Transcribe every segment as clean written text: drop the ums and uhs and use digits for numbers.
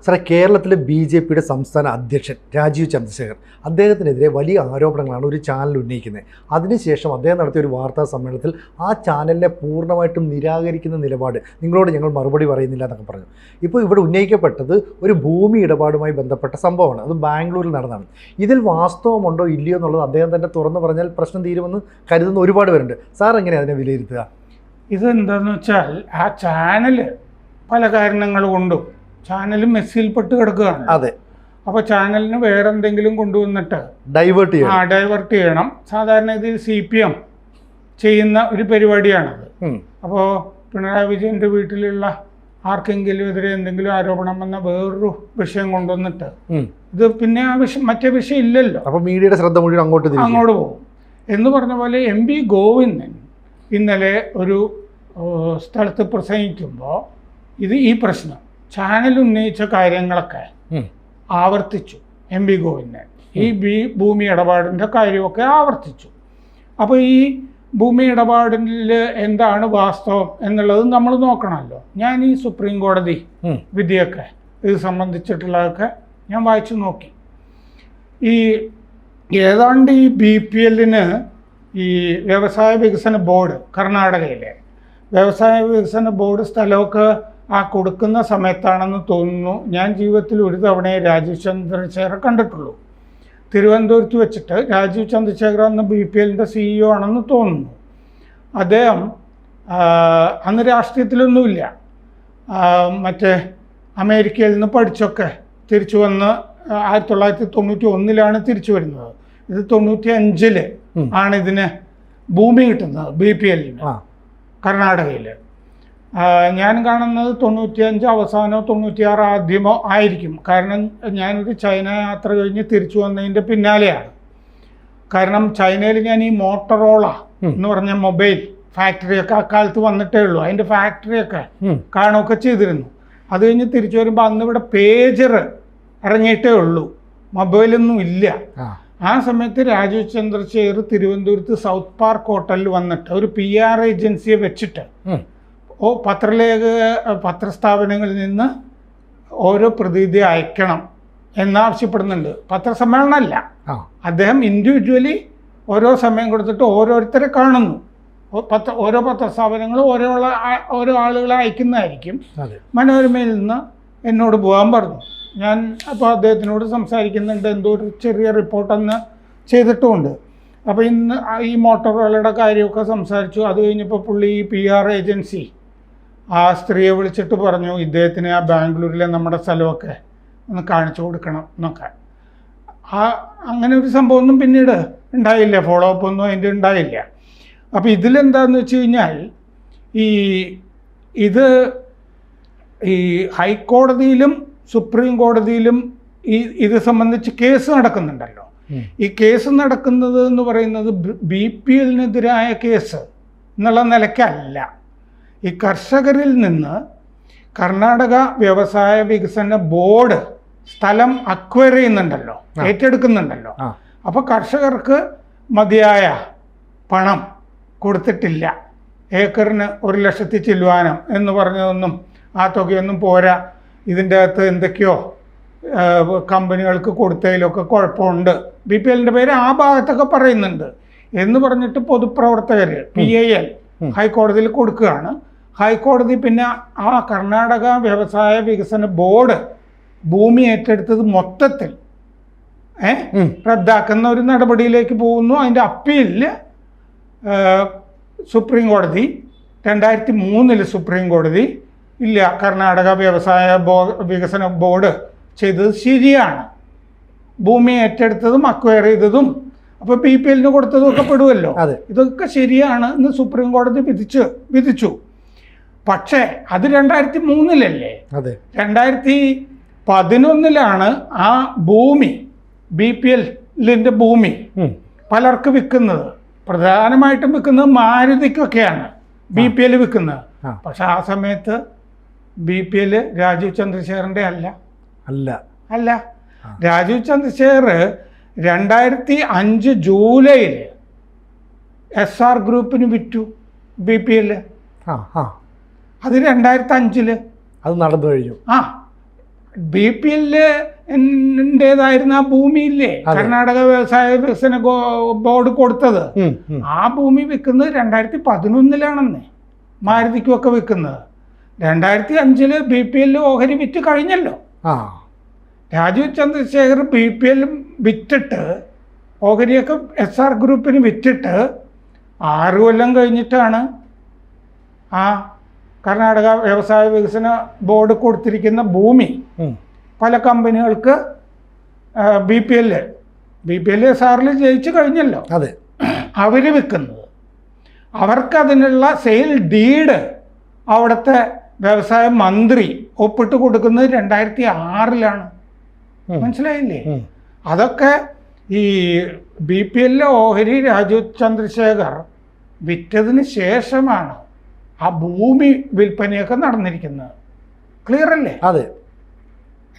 സാറേ, കേരളത്തിലെ BJPയുടെ സംസ്ഥാന അധ്യക്ഷൻ രാജീവ് ചന്ദ്രശേഖർ, അദ്ദേഹത്തിനെതിരെ വലിയ ആരോപണങ്ങളാണ് ഒരു ചാനൽ ഉന്നയിക്കുന്നത്. അതിനുശേഷം അദ്ദേഹം നടത്തിയ ഒരു വാർത്താ സമ്മേളനത്തിൽ ആ ചാനലിനെ പൂർണ്ണമായിട്ടും നിരാകരിക്കുന്ന നിലപാട്, നിങ്ങളോട് ഞങ്ങൾ മറുപടി പറയുന്നില്ല എന്നൊക്കെ പറഞ്ഞു. ഇപ്പോൾ ഇവിടെ ഉന്നയിക്കപ്പെട്ടത് ഒരു ഭൂമി ഇടപാടുമായി ബന്ധപ്പെട്ട സംഭവമാണ്. അത് ബാംഗ്ലൂരിൽ നടന്നതാണ്. ഇതിൽ വാസ്തവമുണ്ടോ ഇല്ലയോ എന്നുള്ളത് അദ്ദേഹം തന്നെ തുറന്നു പറഞ്ഞാൽ പ്രശ്നം തീരുമെന്ന് കരുതുന്ന ഒരുപാട് പേരുണ്ട്. സാർ എങ്ങനെയാണ് അതിനെ വിലയിരുത്തുക? ഇതെന്താണെന്ന് വെച്ചാൽ, ആ ചാനൽ പല കാരണങ്ങൾ കൊണ്ടും ചാനൽ മെസ്സിൽപ്പെട്ട് കിടക്കുകയാണ്. അതെ. അപ്പോൾ ചാനലിന് വേറെ എന്തെങ്കിലും കൊണ്ടുവന്നിട്ട് ഡൈവേർട്ട് ചെയ്യണം. സാധാരണ ഇതിൽ CPM ചെയ്യുന്ന ഒരു പരിപാടിയാണത്. അപ്പോൾ പിണറായി വിജയൻ്റെ വീട്ടിലുള്ള ആർക്കെങ്കിലും എതിരെ എന്തെങ്കിലും ആരോപണം വന്ന വേറൊരു വിഷയം കൊണ്ടുവന്നിട്ട് ഇത് പിന്നെ ആ വിഷയം മറ്റേ വിഷയം ഇല്ലല്ലോ. അപ്പോൾ മീഡിയയുടെ ശ്രദ്ധ മുഴുവൻ അങ്ങോട്ട് പോകും എന്ന് പറഞ്ഞ പോലെ MP ഗോവിന്ദൻ ഇന്നലെ ഒരു സ്ഥലത്ത് പ്രസംഗിക്കുമ്പോൾ ഈ പ്രശ്നം ചാനൽ ഉന്നയിച്ച കാര്യങ്ങളൊക്കെ ആവർത്തിച്ചു. MP ഗോവിന്ദൻ ഈ ഭൂമി ഇടപാടിൻ്റെ കാര്യമൊക്കെ ആവർത്തിച്ചു. അപ്പോൾ ഈ ഭൂമി ഇടപാടിൽ എന്താണ് വാസ്തവം എന്നുള്ളത് നമ്മൾ നോക്കണമല്ലോ. ഞാൻ ഈ സുപ്രീം കോടതി വിധിയൊക്കെ ഇത് സംബന്ധിച്ചിട്ടുള്ളതൊക്കെ ഞാൻ വായിച്ചു നോക്കി. ഈ ഏതാണ്ട് ഈ BPLന് ഈ വ്യവസായ വികസന ബോർഡ്, കർണാടകയിലെ വ്യവസായ വികസന ബോർഡ് സ്ഥലമൊക്കെ കൊടുക്കുന്ന സമയത്താണെന്ന് തോന്നുന്നു. ഞാൻ ജീവിതത്തിൽ ഒരു തവണയെ രാജീവ് ചന്ദ്രശേഖർ കണ്ടിട്ടുള്ളൂ. തിരുവനന്തപുരത്ത് വെച്ചിട്ട് രാജീവ് ചന്ദ്രശേഖർ അന്ന് BPLൻ്റെ CEO ആണെന്ന് തോന്നുന്നു. അദ്ദേഹം അന്ന് രാഷ്ട്രീയത്തിലൊന്നുമില്ല. മറ്റേ അമേരിക്കയിൽ നിന്ന് പഠിച്ചൊക്കെ തിരിച്ചു വന്ന് 1991 തിരിച്ചു വരുന്നത്. ഇത് 95 ആണ് ഇതിന് ഭൂമി കിട്ടുന്നത് BPLന് കർണാടകയിൽ. ഞാൻ കാണുന്നത് 95 അവസാനമോ 96 ആദ്യമോ ആയിരിക്കും. കാരണം ഞാനൊരു ചൈന യാത്ര കഴിഞ്ഞ് തിരിച്ചു വന്നതിൻ്റെ പിന്നാലെയാണ്. കാരണം ചൈനയിൽ ഞാൻ ഈ മോട്ടറോള എന്ന് പറഞ്ഞ മൊബൈൽ ഫാക്ടറിയൊക്കെ അക്കാലത്ത് വന്നിട്ടേ ഉള്ളൂ. അതിൻ്റെ ഫാക്ടറിയൊക്കെ കാണുകയൊക്കെ ചെയ്തിരുന്നു. അത് കഴിഞ്ഞ് തിരിച്ചു വരുമ്പോൾ അന്ന് ഇവിടെ പേജർ ഇറങ്ങിയിട്ടേ ഉള്ളൂ, മൊബൈലൊന്നും ഇല്ല. ആ സമയത്ത് രാജീവ് ചന്ദ്രശേഖർ തിരുവനന്തപുരത്ത് സൗത്ത് പാർക്ക് ഹോട്ടലിൽ വന്നിട്ട് ഒരു PR ഏജൻസിയെ വെച്ചിട്ട് പത്രസ്ഥാപനങ്ങളിൽ നിന്ന് ഓരോ പ്രതിനിധി അയക്കണം എന്നാവശ്യപ്പെടുന്നുണ്ട്. പത്രസമ്മേളനമല്ല, അദ്ദേഹം ഇൻഡിവിജ്വലി ഓരോ സമയം കൊടുത്തിട്ട് ഓരോരുത്തരെ കാണുന്നു. ഓരോ പത്രസ്ഥാപനങ്ങളും ഓരോ ആളുകളെ അയക്കുന്നതായിരിക്കും. മനോരമയിൽ നിന്ന് എന്നോട് പോകാൻ പറഞ്ഞു. ഞാൻ അപ്പോൾ അദ്ദേഹത്തിനോട് സംസാരിക്കുന്നുണ്ട്. എന്തോ ഒരു ചെറിയ റിപ്പോർട്ടൊന്ന് ചെയ്തിട്ടുമുണ്ട്. അപ്പോൾ ഇന്ന് ഈ മോട്ടോറോളയുടെ കാര്യമൊക്കെ സംസാരിച്ചു. അത് കഴിഞ്ഞപ്പോൾ പുള്ളി ഈ PR ഏജൻസി ആ സ്ത്രീയെ വിളിച്ചിട്ട് പറഞ്ഞു, ഇദ്ദേഹത്തിന് ആ ബാംഗ്ലൂരിലെ നമ്മുടെ സ്ഥലമൊക്കെ ഒന്ന് കാണിച്ചു കൊടുക്കണം എന്നൊക്കെ. അങ്ങനെ ഒരു സംഭവമൊന്നും പിന്നീട് ഉണ്ടായില്ല, ഫോളോ അപ്പ് ഒന്നും അതിൻ്റെ ഉണ്ടായില്ല. അപ്പോൾ ഇതിലെന്താണെന്ന് വെച്ച് കഴിഞ്ഞാൽ ഈ ഹൈക്കോടതിയിലും സുപ്രീം കോടതിയിലും ഇത് സംബന്ധിച്ച് കേസ് നടക്കുന്നുണ്ടല്ലോ. ഈ കേസ് നടക്കുന്നത് എന്ന് പറയുന്നത് BPLനെതിരായ കേസ് എന്നുള്ള നിലയ്ക്കല്ല. ഈ കർഷകരിൽ നിന്ന് കർണാടക വ്യവസായ വികസന ബോർഡ് സ്ഥലം അക്വയർ ചെയ്യുന്നുണ്ടല്ലോ, ഏറ്റെടുക്കുന്നുണ്ടല്ലോ. അപ്പോൾ കർഷകർക്ക് മതിയായ പണം കൊടുത്തിട്ടില്ല. ഏക്കറിന് 1 ലക്ഷത്തിൽ ചില്ലുവാനം എന്ന് പറഞ്ഞതൊന്നും ആ തുകയൊന്നും പോരാ. ഇതിൻ്റെ അകത്ത് എന്തൊക്കെയോ കമ്പനികൾക്ക് കൊടുത്തതിലൊക്കെ കുഴപ്പമുണ്ട്, BPLൻ്റെ പേര് ആ ഭാഗത്തൊക്കെ പറയുന്നുണ്ട് എന്ന് പറഞ്ഞിട്ട് പൊതുപ്രവർത്തകർ PIL ഹൈക്കോടതിയിൽ കൊടുക്കുകയാണ്. ഹൈക്കോടതി പിന്നെ ആ കർണാടക വ്യവസായ വികസന ബോർഡ് ഭൂമി ഏറ്റെടുത്തത് മൊത്തത്തിൽ റദ്ദാക്കുന്ന ഒരു നടപടിയിലേക്ക് പോകുന്നു. അതിൻ്റെ അപ്പീലിൽ സുപ്രീം കോടതി 2003 സുപ്രീം കോടതി ഇല്ല, കർണാടക വ്യവസായ വികസന ബോർഡ് ചെയ്തത് ശരിയാണ്, ഭൂമി ഏറ്റെടുത്തതും അക്വയർ ചെയ്തതും അപ്പോൾ BPLന് കൊടുത്തതും ഒക്കെ പെടുമല്ലോ, ഇതൊക്കെ ശരിയാണ് എന്ന് സുപ്രീം കോടതി വിധിച്ചു. പക്ഷേ അത് 2003 2011 ആ ഭൂമി BPLൻ്റെ ഭൂമി പലർക്ക് വിൽക്കുന്നത്. പ്രധാനമായിട്ടും വിൽക്കുന്നത് മാരുതിക്കൊക്കെയാണ് BPL വിൽക്കുന്നത്. പക്ഷെ ആ സമയത്ത് BPL രാജീവ് ചന്ദ്രശേഖറിൻ്റെ അല്ല. രാജീവ് ചന്ദ്രശേഖർ 2005 ജൂലൈയിൽ SR ഗ്രൂപ്പിന് വിറ്റു BPL. അത് 2005 അത് നടന്നു കഴിഞ്ഞു. BPL-ന്റേതായിരുന്ന ആ ഭൂമിയില്ലേ കർണാടക വ്യവസായ വികസന ബോർഡ് കൊടുത്തത്, ആ ഭൂമി വിൽക്കുന്നത് 2011 മാരുതിക്കുമൊക്കെ വിൽക്കുന്നത്. 2005 BPL ഓഹരി വിറ്റ് കഴിഞ്ഞല്ലോ. രാജീവ് ചന്ദ്രശേഖർ BPL വിറ്റിട്ട് ഓഹരിയൊക്കെ SR ഗ്രൂപ്പിന് വിറ്റിട്ട് 6 കൊല്ലം കഴിഞ്ഞിട്ടാണ് ആ കർണാടക വ്യവസായ വികസന ബോർഡ് കൊടുത്തിരിക്കുന്ന ഭൂമി പല കമ്പനികൾക്ക് BPL SRൽ ജയിച്ചു കഴിഞ്ഞല്ലോ, അവർ വിൽക്കുന്നത്. അവർക്കതിനുള്ള സെയിൽ ഡീഡ് അവിടുത്തെ വ്യവസായ മന്ത്രി ഒപ്പിട്ട് കൊടുക്കുന്നത് 2006 മനസ്സിലായില്ലേ? അതൊക്കെ ഈ BPL ഓഹരി രാജീവ് ചന്ദ്രശേഖർ വിറ്റതിന് ശേഷമാണ് ആ ഭൂമി വിൽപ്പനയൊക്കെ നടന്നിരിക്കുന്നത്. ക്ലിയർ അല്ലേ?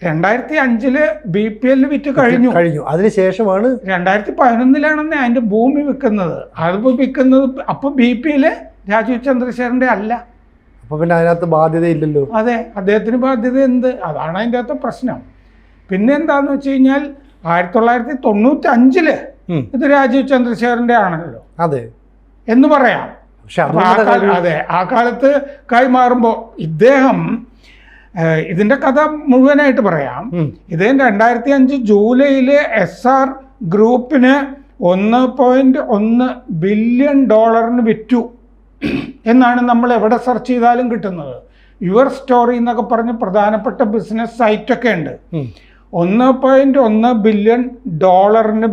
2005 BPL വിറ്റ് കഴിഞ്ഞു. അതിനുശേഷമാണ് 2011 അതിന്റെ ഭൂമി വിൽക്കുന്നത്. അതിപ്പോ വിൽക്കുന്നത് അപ്പൊ BPL രാജീവ് ചന്ദ്രശേഖറിന്റെ അല്ല. അപ്പൊ പിന്നെ അതിനകത്ത് ബാധ്യതയില്ലല്ലോ. അതെ, അദ്ദേഹത്തിന് ബാധ്യത എന്ത്? അതാണ് അതിൻ്റെ അകത്ത് പ്രശ്നം. പിന്നെ എന്താന്ന് വെച്ച് കഴിഞ്ഞാൽ 1995 ഇത് രാജീവ് ചന്ദ്രശേഖറിന്റെ ആണല്ലോ എന്ന് പറയാം. അതെ, ആ കാലത്ത് കൈമാറുമ്പോൾ ഇദ്ദേഹം ഇതിന്റെ കഥ മുഴുവനായിട്ട് പറയാം. ഇദ്ദേഹം 2005 ജൂലൈയില് SR ഗ്രൂപ്പിന് $1.1 ബില്യൺ വിറ്റു എന്നാണ് നമ്മൾ എവിടെ സെർച്ച് ചെയ്താലും കിട്ടുന്നത്. യുവർ സ്റ്റോറി എന്നൊക്കെ പറഞ്ഞ് പ്രധാനപ്പെട്ട ബിസിനസ് സൈറ്റൊക്കെ ഉണ്ട്. $1.1 ബില്യൺ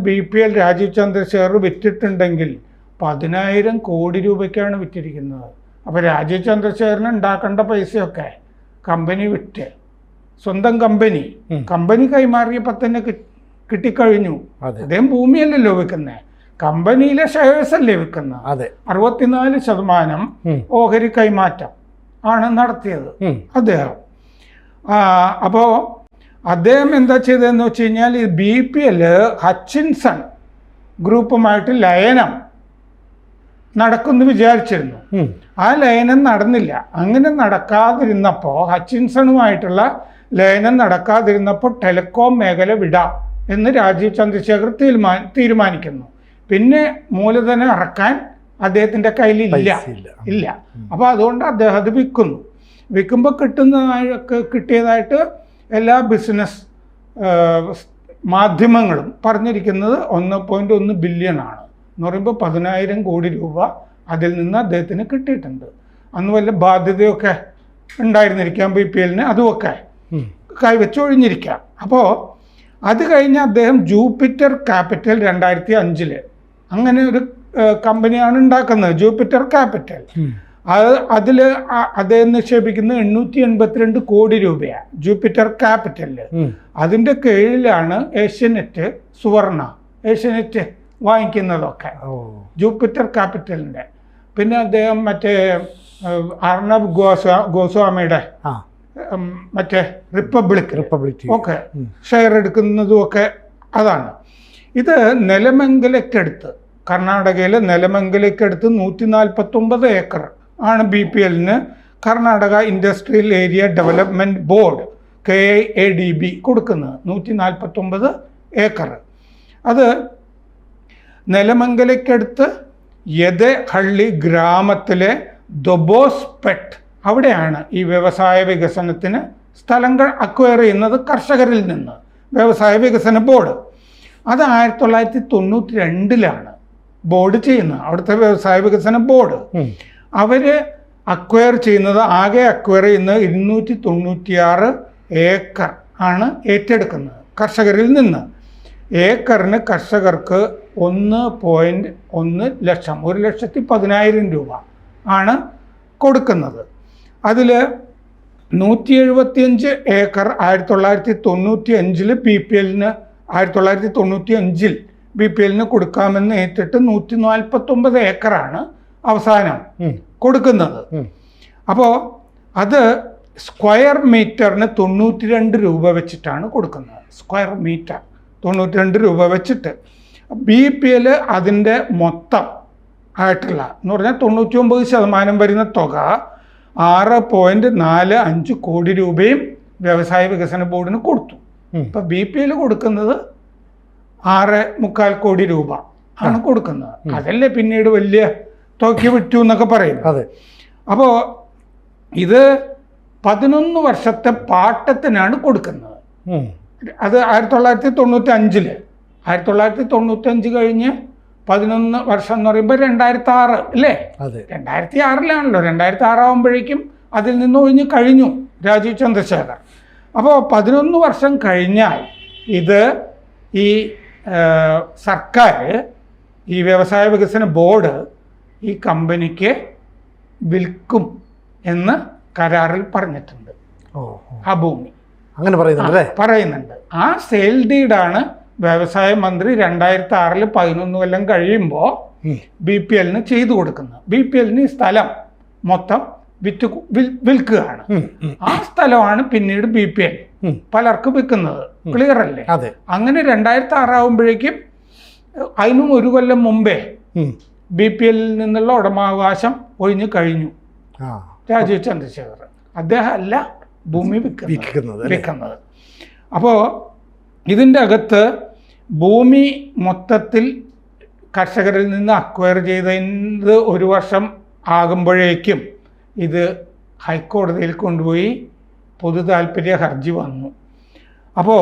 BPL രാജീവ് ചന്ദ്രശേഖർ വിറ്റിട്ടുണ്ടെങ്കിൽ 10,000 കോടി രൂപയ്ക്കാണ് വിറ്റിരിക്കുന്നത്. അപ്പോൾ രാജീവ് ചന്ദ്രശേഖറിന് ഉണ്ടാക്കേണ്ട പൈസയൊക്കെ കമ്പനി വിറ്റ് സ്വന്തം കമ്പനി കൈമാറിയപ്പോൾ തന്നെ കിട്ടിക്കഴിഞ്ഞു. അദ്ദേഹം ഭൂമിയല്ലല്ലോ വിൽക്കുന്നത്, കമ്പനിയിലെ ഷെയർസ് അല്ലേ വിൽക്കുന്നത്. 64% ഓഹരി കൈമാറ്റം ആണ് നടത്തിയത് അദ്ദേഹം. അപ്പോൾ അദ്ദേഹം എന്താ ചെയ്തതെന്ന് വെച്ച് കഴിഞ്ഞാൽ ഈ BPL ഹച്ചിൻസൺ ഗ്രൂപ്പുമായിട്ട് ലയനം നടക്കുമെന്ന് വിചാരിച്ചിരുന്നു. ആ ലയനം നടന്നില്ല. അങ്ങനെ നടക്കാതിരുന്നപ്പോൾ ഹച്ചിൻസണുമായിട്ടുള്ള ലയനം നടക്കാതിരുന്നപ്പോൾ ടെലികോം മേഖല വിടാം എന്ന് രാജീവ് ചന്ദ്രശേഖർ തീരുമാനിക്കുന്നു. പിന്നെ മൂലധനം ഇറക്കാൻ അദ്ദേഹത്തിൻ്റെ കയ്യിൽ ഇല്ല. അപ്പോൾ അതുകൊണ്ട് അദ്ദേഹം അത് വിൽക്കുമ്പോൾ കിട്ടിയതായിട്ട് എല്ലാ ബിസിനസ് മാധ്യമങ്ങളും പറഞ്ഞിരിക്കുന്നത് 1.1 ബില്യൺ ആണ് എന്ന് പറയുമ്പോൾ 10,000 കോടി രൂപ അതിൽ നിന്ന് അദ്ദേഹത്തിന് കിട്ടിയിട്ടുണ്ട്. അന്ന് വല്ല ബാധ്യതയൊക്കെ ഉണ്ടായിരുന്നിരിക്കാം BPL-ന്, അതുമൊക്കെ കൈവച്ചൊഴിഞ്ഞിരിക്കാം. അപ്പോൾ അത് കഴിഞ്ഞ് അദ്ദേഹം ജൂപ്പിറ്റർ ക്യാപിറ്റൽ 2005 അങ്ങനെ ഒരു കമ്പനിയാണ് ഉണ്ടാക്കുന്നത്, ജൂപ്പിറ്റർ ക്യാപിറ്റൽ. അതിൽ അദ്ദേഹം നിക്ഷേപിക്കുന്ന 882 കോടി രൂപയാണ് ജൂപ്പിറ്റർ ക്യാപിറ്റലില്. അതിൻ്റെ കീഴിലാണ് ഏഷ്യാനെറ്റ് വാങ്ങിക്കുന്നതൊക്കെ ജൂപ്പിറ്റർ ക്യാപിറ്റലിൻ്റെ. പിന്നെ അദ്ദേഹം മറ്റേ അർണബ് ഗോസ്വാമിയുടെ മറ്റേ റിപ്പബ്ലിക് ഒക്കെ ഷെയർ എടുക്കുന്നതും ഒക്കെ അതാണ്. ഇത് നെലമംഗലയ്ക്കടുത്ത്, കർണാടകയിലെ നെലമംഗലയ്ക്കടുത്ത് 149 ഏക്കർ ആണ് BPL-ന് Karnataka industrial area development board KIADB കൊടുക്കുന്നത്. 149 ഏക്കർ. അത് നെലമംഗലയ്ക്കടുത്ത് യദഹള്ളി ഗ്രാമത്തിലെ ദൊബോസ്പെട്ട്, അവിടെയാണ് ഈ വ്യവസായ വികസനത്തിന് സ്ഥലങ്ങൾ അക്വയർ ചെയ്യുന്നത് കർഷകരിൽ നിന്ന് വ്യവസായ വികസന ബോർഡ്. അത് 1992 ബോർഡ് ചെയ്യുന്നത്, അവിടുത്തെ വ്യവസായ വികസന ബോർഡ്. അവർ ആകെ അക്വയർ ചെയ്യുന്നത് 296 ഏക്കർ ആണ് ഏറ്റെടുക്കുന്നത് കർഷകരിൽ നിന്ന്. ഏക്കറിന് കർഷകർക്ക് 1.1 ലക്ഷം, 1,10,000 രൂപ ആണ് കൊടുക്കുന്നത്. അതിൽ 175 ഏക്കർ 1995 BPL-ന് 1995 BPL-ന് കൊടുക്കാമെന്ന് ഏറ്റിട്ട് 149 ഏക്കറാണ് അവസാനം കൊടുക്കുന്നത്. അപ്പോൾ അത് സ്ക്വയർ മീറ്ററിന് 92 രൂപ വെച്ചിട്ടാണ് കൊടുക്കുന്നത്. സ്ക്വയർ മീറ്റർ 92 രൂപ വെച്ചിട്ട്. BPL അതിൻ്റെ മൊത്തം ആയിട്ടുള്ള എന്ന് പറഞ്ഞാൽ 99% വരുന്ന തുക 6.45 കോടി രൂപയും വ്യവസായ വികസന ബോർഡിന് കൊടുത്തു. ഇപ്പം BPL കൊടുക്കുന്നത് 6.25 കോടി രൂപ ആണ് കൊടുക്കുന്നത്. അതല്ലേ പിന്നീട് വലിയ തുക വിറ്റു എന്നൊക്കെ പറയുന്നത്. അപ്പോൾ ഇത് 11 വർഷത്തെ പാട്ടത്തിനാണ് കൊടുക്കുന്നത്. അത് 1995 1995 കഴിഞ്ഞ് 11 വർഷം എന്ന് പറയുമ്പോൾ 2006 അല്ലേ? 2006-ലാണല്ലോ. 2006 ആകുമ്പോഴേക്കും അതിൽ നിന്ന് ഒഴിഞ്ഞു കഴിഞ്ഞു രാജീവ് ചന്ദ്രശേഖർ. അപ്പോൾ 11 വർഷം കഴിഞ്ഞാൽ ഇത് ഈ സർക്കാർ, ഈ വ്യവസായ വികസന ബോർഡ് ഈ കമ്പനിക്ക് വിൽക്കും എന്ന് കരാറിൽ പറഞ്ഞിട്ടുണ്ട്. ആ ഭൂമി അങ്ങനെ പറയുന്നുണ്ട്. ആ സെയിൽ ഡീഡാണ് വ്യവസായ മന്ത്രി 2006 11 കൊല്ലം കഴിയുമ്പോൾ BPLന് ചെയ്തു കൊടുക്കുന്നത്. BPLന് ഈ സ്ഥലം മൊത്തം വിൽക്കുകയാണ്. ആ സ്ഥലമാണ് പിന്നീട് BPL പലർക്കും വിൽക്കുന്നത്. ക്ലിയർ അല്ലേ? അങ്ങനെ 2006 ആകുമ്പോഴേക്കും അതിനും 1 കൊല്ലം മുമ്പേ BPLൽ നിന്നുള്ള ഉടമാവകാശം ഒഴിഞ്ഞു കഴിഞ്ഞു രാജീവ് ചന്ദ്രശേഖർ. അദ്ദേഹം അല്ല ഭൂമി വിൽക്കുന്നത്. അപ്പോൾ ഇതിൻ്റെ അകത്ത് ഭൂമി മൊത്തത്തിൽ കർഷകരിൽ നിന്ന് അക്വയർ ചെയ്തത് 1 വർഷം ആകുമ്പോഴേക്കും ഇത് ഹൈക്കോടതിയിൽ കൊണ്ടുപോയി പൊതു താല്പര്യ ഹർജി വന്നു. അപ്പോൾ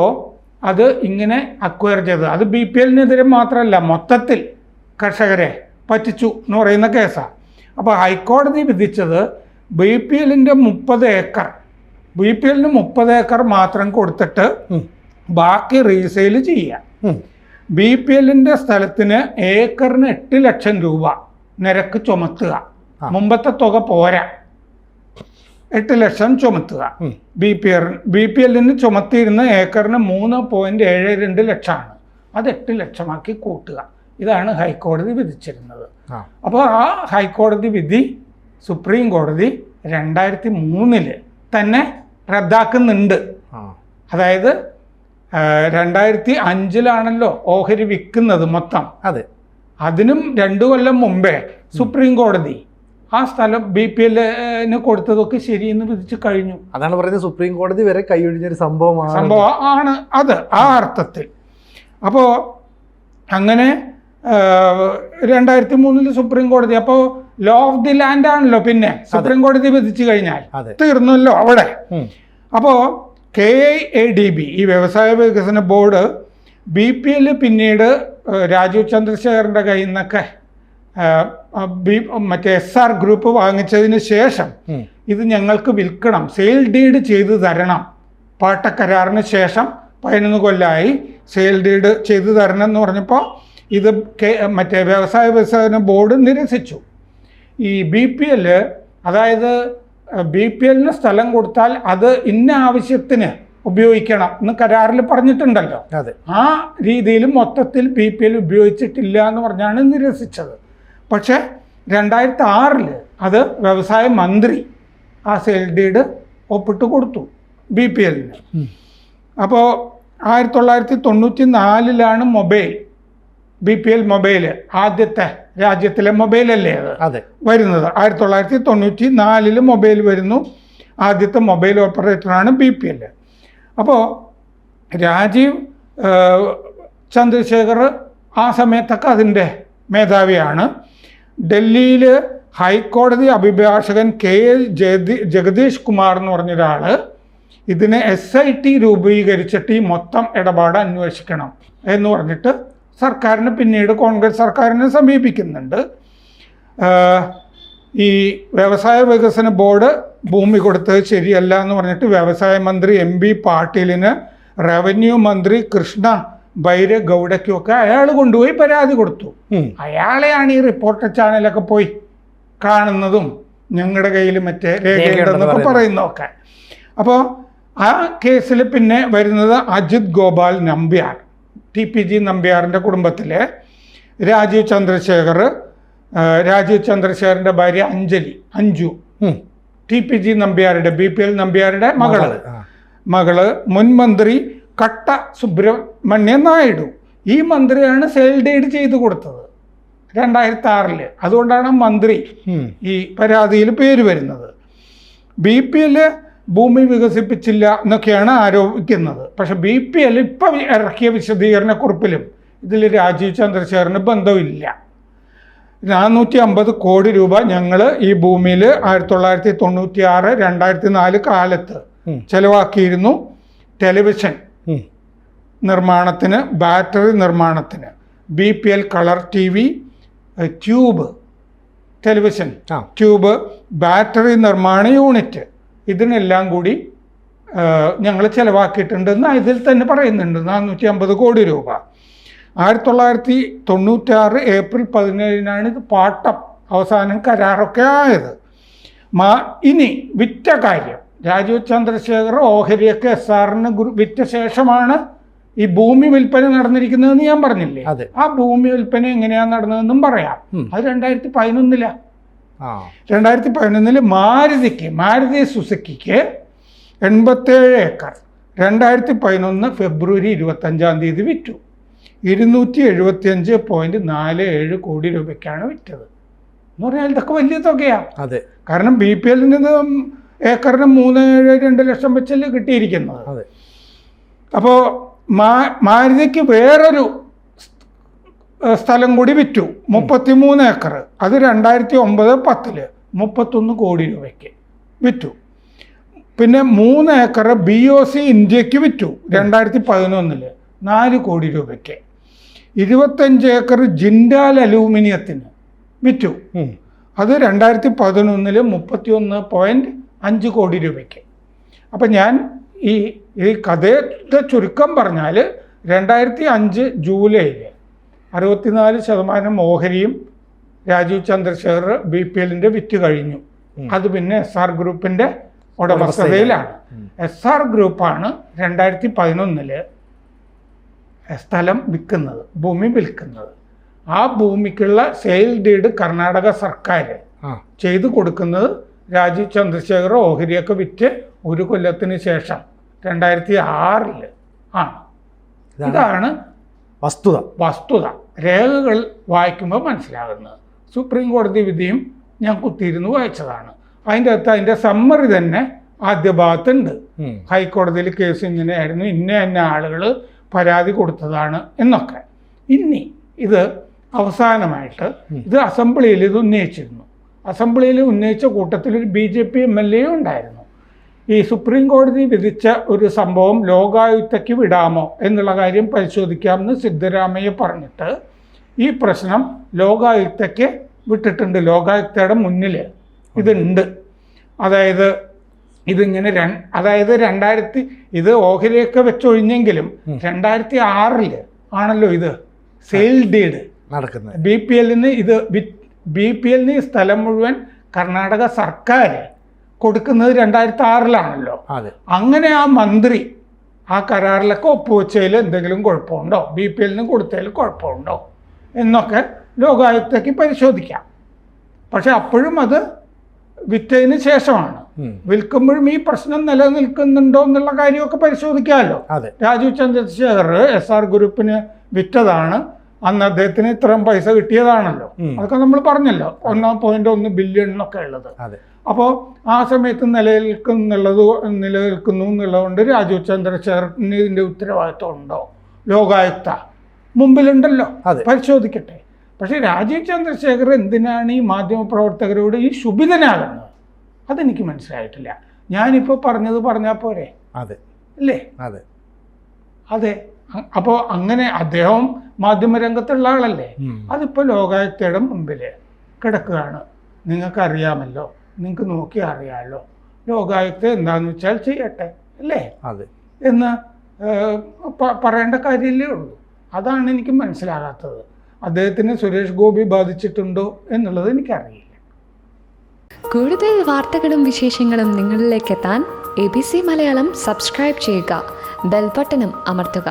അത് ഇങ്ങനെ അക്വയർ ചെയ്തത് അത് BPLനെതിരെ മാത്രമല്ല, മൊത്തത്തിൽ കർഷകരെ പറ്റിച്ചു എന്ന് പറയുന്ന കേസാണ്. അപ്പോൾ ഹൈക്കോടതി വിധിച്ചത് BPLൻ്റെ 30 ഏക്കർ, BPLന് 30 ഏക്കർ മാത്രം കൊടുത്തിട്ട് ബാക്കി റീസെയിൽ ചെയ്യാം. BPLൻ്റെ സ്ഥലത്തിന് ഏക്കറിന് 8 ലക്ഷം രൂപ നിരക്ക് ചുമത്തുക. മുമ്പത്തെ തുക പോരാ, 8 ലക്ഷം ചുമത്തുക. BPLന് ചുമത്തിയിരുന്ന ഏക്കറിന് 3.72 ലക്ഷമാണ്. അത് 8 ലക്ഷമാക്കി കൂട്ടുക. ഇതാണ് ഹൈക്കോടതി വിധിച്ചിരുന്നത്. അപ്പോൾ ആ ഹൈക്കോടതി വിധി സുപ്രീം കോടതി 2003 തന്നെ റദ്ദാക്കുന്നുണ്ട്. അതായത് 2005-ലാണല്ലോ ഓഹരി വിൽക്കുന്നത് മൊത്തം. അതിനും 2 കൊല്ലം മുമ്പേ സുപ്രീം കോടതി ആ സ്ഥലം BPLന് കൊടുത്തതൊക്കെ ശരിയെന്ന് വിധിച്ചു കഴിഞ്ഞു. അതാണ് പറയുന്നത്, സുപ്രീം കോടതി വരെ കൈയൊഴിഞ്ഞൊരു സംഭവമാണ് അത് ആ അർത്ഥത്തിൽ. അപ്പോൾ അങ്ങനെ 2003 സുപ്രീം കോടതി, അപ്പോൾ ലോ ഓഫ് ദി ലാൻഡ് ആണല്ലോ പിന്നെ സുപ്രീം കോടതി വിധിച്ചു കഴിഞ്ഞാൽ തീർന്നല്ലോ അവിടെ. അപ്പോൾ KIADB ഈ വ്യവസായ വികസന ബോർഡ് BPL പിന്നീട് രാജീവ് ചന്ദ്രശേഖറിൻ്റെ കയ്യിൽ നിന്നൊക്കെ മറ്റേ SR ഗ്രൂപ്പ് വാങ്ങിച്ചതിന് ശേഷം ഇത് ഞങ്ങൾക്ക് വിൽക്കണം, സെയിൽ ഡീഡ് ചെയ്തു തരണം, പാട്ടക്കരാറിന് ശേഷം 11 കൊല്ലമായി സെയിൽ ഡീഡ് ചെയ്തു തരണം എന്ന് പറഞ്ഞപ്പോൾ ഇത് മറ്റേ വ്യവസായ വികസന ബോർഡ് നിരസിച്ചു. ഈ BPL, അതായത് BPLന് സ്ഥലം കൊടുത്താൽ അത് ഇന്ന ആവശ്യത്തിന് ഉപയോഗിക്കണം എന്ന് കരാറിൽ പറഞ്ഞിട്ടുണ്ടല്ലോ. ആ രീതിയിൽ മൊത്തത്തിൽ BPL ഉപയോഗിച്ചിട്ടില്ല എന്ന് പറഞ്ഞാണ് നിരസിച്ചത്. പക്ഷേ 2006 അത് വ്യവസായ മന്ത്രി ആ സെയിൽ ഡീഡ് ഒപ്പിട്ട് കൊടുത്തു BPLന്. അപ്പോൾ 1994-ലാണ് BPL മൊബൈൽ ആദ്യത്തെ രാജ്യത്തിലെ മൊബൈലല്ലേ അത് വരുന്നത്. 1994 മൊബൈൽ വരുന്നു. ആദ്യത്തെ മൊബൈൽ ഓപ്പറേറ്ററാണ് BPL. അപ്പോൾ രാജീവ് ചന്ദ്രശേഖർ ആ സമയത്തൊക്കെ അതിൻ്റെ മേധാവിയാണ്. ഡൽഹിയിൽ ഹൈക്കോടതി അഭിഭാഷകൻ ജഗദീഷ് കുമാർ എന്ന് പറഞ്ഞൊരാൾ ഇതിനെ SIT രൂപീകരിച്ചിട്ട് ഈ മൊത്തം ഇടപാട് അന്വേഷിക്കണം എന്ന് പറഞ്ഞിട്ട് സർക്കാരിന് പിന്നീട് കോൺഗ്രസ് സർക്കാരിനെ സമീപിക്കുന്നുണ്ട്. ഈ വ്യവസായ വികസന ബോർഡ് ഭൂമി കൊടുത്തത് ശരിയല്ല എന്ന് പറഞ്ഞിട്ട് വ്യവസായ മന്ത്രി MB പാട്ടീലിന്, റവന്യൂ മന്ത്രി കൃഷ്ണ ബൈരഗൗഡയ്ക്കുമൊക്കെ അയാൾ കൊണ്ടുപോയി പരാതി കൊടുത്തു. അയാളെയാണ് ഈ റിപ്പോർട്ടർ ചാനലൊക്കെ പോയി കാണുന്നതും ഞങ്ങളുടെ കയ്യിൽ മറ്റേ രേഖയുണ്ടെന്നൊക്കെ പറയുന്നതൊക്കെ. അപ്പോൾ ആ കേസിൽ പിന്നെ വരുന്നത് അജിത് ഗോപാൽ നമ്പ്യാർ, TPG നമ്പ്യാറിൻ്റെ കുടുംബത്തിലെ രാജീവ് ചന്ദ്രശേഖറിൻ്റെ ഭാര്യ അഞ്ജു, TPG നമ്പ്യാരുടെ BPL നമ്പ്യാരുടെ മകള് മുൻ മന്ത്രി കട്ട സുബ്രഹ്മണ്യൻ നായിഡു. ഈ മന്ത്രിയാണ് സെയിൽ ഡീഡ് ചെയ്തു കൊടുത്തത് 2006. അതുകൊണ്ടാണ് മന്ത്രി ഈ പരാതിയിൽ പേര് വരുന്നത്. ഭൂമി വികസിപ്പിച്ചില്ല എന്നൊക്കെയാണ് ആരോപിക്കുന്നത്. പക്ഷെ BPL ഇപ്പം ഇറക്കിയ വിശദീകരണക്കുറിപ്പിലും ഇതിൽ രാജീവ് ചന്ദ്രശേഖറിന് ബന്ധമില്ല. 450 കോടി രൂപ ഞങ്ങൾ ഈ ഭൂമിയിൽ 1996, 2004 കാലത്ത് ചെലവാക്കിയിരുന്നു. ടെലിവിഷൻ നിർമ്മാണത്തിന്, ബാറ്ററി നിർമ്മാണത്തിന്, BPL colour TV, tube, television tube, battery നിർമ്മാണ യൂണിറ്റ്, ഇതിനെല്ലാം കൂടി ഞങ്ങൾ ചിലവാക്കിയിട്ടുണ്ടെന്ന് ഇതിൽ തന്നെ പറയുന്നുണ്ട്. 450 കോടി രൂപ. 1996 ഏപ്രിൽ 17 ഇത് പാട്ടം അവസാനം കരാറൊക്കെ ആയത്. ഇനി വിറ്റ കാര്യം, രാജീവ് ചന്ദ്രശേഖർ ഓഹരിയൊക്കെ SRന് വിറ്റ ശേഷമാണ് ഈ ഭൂമി വിൽപ്പന നടന്നിരിക്കുന്നതെന്ന് ഞാൻ പറഞ്ഞില്ലേ. ആ ഭൂമി വിൽപ്പന എങ്ങനെയാണ് നടന്നതെന്നും പറയാം. അത് 2011 2011 മാരുതി സുസുക്കിക്ക് 87 ഏക്കർ 2011 ഫെബ്രുവരി 25 വിറ്റു. 275.47 കോടി രൂപയ്ക്കാണ് വിറ്റത് എന്ന് പറഞ്ഞാൽ ഇതൊക്കെ വലിയ തുകയാണ്. കാരണം BPL ഏക്കറിന് 3.72 ലക്ഷം വെച്ചല്ലേ കിട്ടിയിരിക്കുന്നത്. അപ്പോൾ മാരുതിക്ക് വേറൊരു സ്ഥലം കൂടി വിറ്റു, 33 ഏക്കർ. അത് 2009-10 31 കോടി രൂപയ്ക്ക് വിറ്റു. പിന്നെ 3 ഏക്കർ BOC ഇന്ത്യക്ക് വിറ്റു 2011 4 കോടി രൂപയ്ക്ക്. 25 ഏക്കർ ജിൻഡാൽ അലൂമിനിയത്തിന് വിറ്റു. അത് 2011 31.5 കോടി രൂപയ്ക്ക്. അപ്പം ഞാൻ ഈ കഥയുടെ ചുരുക്കം പറഞ്ഞാൽ 2005 ജൂലൈയിൽ 64% ഓഹരിയും രാജീവ് ചന്ദ്രശേഖർ BPLന്റെ വിറ്റ് കഴിഞ്ഞു. അത് പിന്നെ SR ഗ്രൂപ്പിൻ്റെ ഉടമസ്ഥതയിലാണ്. SR ഗ്രൂപ്പാണ് 2011 സ്ഥലം വിൽക്കുന്നത്, ഭൂമി വിൽക്കുന്നത്. ആ ഭൂമിക്കുള്ള സെയിൽ ഡീഡ് കർണാടക സർക്കാർ ചെയ്തു കൊടുക്കുന്നത് രാജീവ് ചന്ദ്രശേഖർ ഓഹരിയൊക്കെ വിറ്റ് 1 കൊല്ലത്തിന് ശേഷം 2006 ആണ്. ഇതാണ് വസ്തുത. രേഖകൾ വായിക്കുമ്പോൾ മനസ്സിലാകുന്നത്. സുപ്രീം കോടതി വിധിയും ഞാൻ കുത്തിയിരുന്ന് വായിച്ചതാണ്. അതിൻ്റെ സമ്മറി തന്നെ ആദ്യ ഭാഗത്തുണ്ട്. ഹൈക്കോടതിയിൽ കേസ് ഇങ്ങനെയായിരുന്നു, ഇന്ന ആളുകൾ പരാതി കൊടുത്തതാണ് എന്നൊക്കെ. ഇനി ഇത് അവസാനമായിട്ട് ഇത് അസംബ്ലിയിൽ ഇത് ഉന്നയിച്ചിരുന്നു. അസംബ്ലിയിൽ ഉന്നയിച്ച കൂട്ടത്തിൽ ഒരു BJP MLA ഉണ്ടായിരുന്നു. ഈ സുപ്രീം കോടതി വിധിച്ച ഒരു സംഭവം ലോകായുക്തയ്ക്ക് വിടാമോ എന്നുള്ള കാര്യം പരിശോധിക്കാമെന്ന് സിദ്ധരാമയ്യ പറഞ്ഞിട്ട് ഈ പ്രശ്നം ലോകായുക്തയ്ക്ക് വിട്ടിട്ടുണ്ട്. ലോകായുക്തയുടെ മുന്നിൽ ഇതുണ്ട്. അതായത് ഇതിങ്ങനെ ഇത് ഓഹരിയൊക്കെ വെച്ചൊഴിഞ്ഞെങ്കിലും 2006 ആണല്ലോ ഇത് സെയിൽ ഡീഡ് നടക്കുന്നത്. BPLന് ഈ സ്ഥലം മുഴുവൻ കർണാടക സർക്കാർ കൊടുക്കുന്നത് 2006 അങ്ങനെ ആ മന്ത്രി ആ കരാറിലൊക്കെ ഒപ്പുവെച്ചതിൽ എന്തെങ്കിലും കുഴപ്പമുണ്ടോ, BPLന് കൊടുത്തതിൽ കുഴപ്പമുണ്ടോ എന്നൊക്കെ ലോകായുക്തയ്ക്ക് പരിശോധിക്കാം. പക്ഷെ അപ്പോഴും അത് വിറ്റതിന് ശേഷമാണ്. വിൽക്കുമ്പോഴും ഈ പ്രശ്നം നിലനിൽക്കുന്നുണ്ടോ എന്നുള്ള കാര്യമൊക്കെ പരിശോധിക്കാമല്ലോ. രാജീവ് ചന്ദ്രശേഖർ SR ഗ്രൂപ്പിന് വിറ്റതാണ്, അന്ന് അദ്ദേഹത്തിന് ഇത്രയും പൈസ കിട്ടിയതാണല്ലോ. അതൊക്കെ നമ്മൾ പറഞ്ഞല്ലോ, 1.1 ബില്യൺ എന്നൊക്കെ ഉള്ളത്. അപ്പോൾ ആ സമയത്ത് നിലനിൽക്കുന്നു എന്നുള്ളതുകൊണ്ട് രാജീവ് ചന്ദ്രശേഖറിന് ഇതിൻ്റെ ഉത്തരവാദിത്വം ഉണ്ടോ? ലോകായുക്ത മുമ്പിലുണ്ടല്ലോ, പരിശോധിക്കട്ടെ. പക്ഷേ രാജീവ് ചന്ദ്രശേഖർ എന്തിനാണ് ഈ മാധ്യമപ്രവർത്തകരോട് ഈ ശുഭിതനാകുന്നത്? അതെനിക്ക് മനസ്സിലായിട്ടില്ല. ഞാനിപ്പോൾ പറഞ്ഞാൽ പോരെ? അല്ലേ? അതെ. അപ്പോൾ അങ്ങനെ അദ്ദേഹം മാധ്യമരംഗത്തുള്ള ആളല്ലേ. അതിപ്പോൾ ലോകായുക്തയുടെ മുമ്പിൽ കിടക്കുകയാണ്. നിങ്ങൾക്കറിയാമല്ലോ, നിങ്ങൾക്ക് നോക്കി അറിയാമല്ലോ, ലോകായുക്ത എന്താണെന്ന് വെച്ചാൽ ചെയ്യട്ടെ അല്ലേ എന്ന് പറയേണ്ട കാര്യമല്ലേ ഉള്ളൂ. അതാണ് എനിക്ക് മനസ്സിലാകാത്തത്. അദ്ദേഹത്തിന് സുരേഷ് ഗോപി ബാധിച്ചിട്ടുണ്ടോ എന്നുള്ളത് എനിക്കറിയില്ല. കൂടുതൽ വാർത്തകളും വിശേഷങ്ങളും നിങ്ങളിലേക്ക് എത്താൻ ABC മലയാളം സബ്സ്ക്രൈബ് ചെയ്യുക, ബെൽ ബട്ടണും അമർത്തുക.